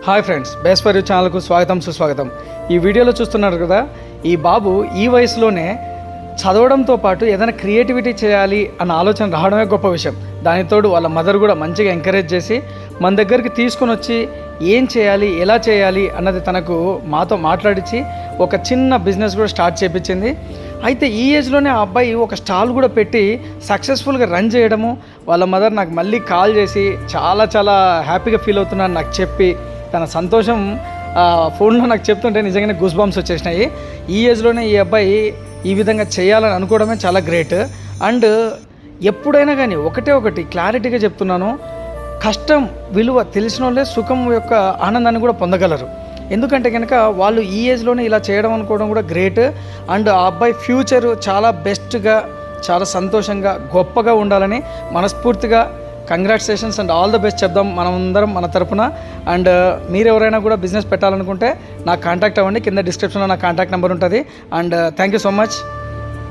Hi friends, best for you ఛానల్కు స్వాగతం సుస్వాగతం. ఈ వీడియోలో చూస్తున్నారు కదా, ఈ బాబు ఈ వయసులోనే చదవడంతో పాటు ఏదైనా క్రియేటివిటీ చేయాలి అన్న ఆలోచన రావడమే గొప్ప విషయం. దానితోడు వాళ్ళ మదర్ కూడా మంచిగా ఎంకరేజ్ చేసి మన దగ్గరికి తీసుకొని వచ్చి ఏం చేయాలి, ఎలా చేయాలి అన్నది తనకు మాతో మాట్లాడించి ఒక చిన్న బిజినెస్ కూడా స్టార్ట్ చేయించింది. అయితే ఈ ఏజ్లోనే ఆ అబ్బాయి ఒక స్టాల్ కూడా పెట్టి సక్సెస్ఫుల్గా రన్ చేయడము, వాళ్ళ మదర్ నాకు మళ్ళీ కాల్ చేసి చాలా హ్యాపీగా ఫీల్ అవుతున్నాను నాకు చెప్పి తన సంతోషం ఫోన్లో నాకు చెప్తుంటే నిజంగానే గూస్ బంప్స్ వచ్చేసినాయి. ఈ ఏజ్లోనే ఈ అబ్బాయి ఈ విధంగా చేయాలని అనుకోవడమే చాలా గ్రేట్. అండ్ ఎప్పుడైనా కానీ ఒకటి క్లారిటీగా చెప్తున్నాను, కష్టం విలువ తెలిసిన వాళ్ళే సుఖం యొక్క ఆనందాన్ని కూడా పొందగలరు. ఎందుకంటే కనుక వాళ్ళు ఈ ఏజ్లోనే ఇలా చేయడం అనుకోవడం కూడా గ్రేట్. అండ్ ఆ అబ్బాయి ఫ్యూచర్ చాలా బెస్ట్గా, చాలా సంతోషంగా, గొప్పగా ఉండాలని మనస్ఫూర్తిగా congratulations and all the best చెప్దాం మనమందరం మన తరపున. అండ్ మీరు ఎవరైనా కూడా బిజినెస్ పెట్టాలనుకుంటే నాకు కాంటాక్ట్ అవ్వండి, కింద డిస్క్రిప్షన్లో నా కాంటాక్ట్ నెంబర్ ఉంటుంది. And thank you so much.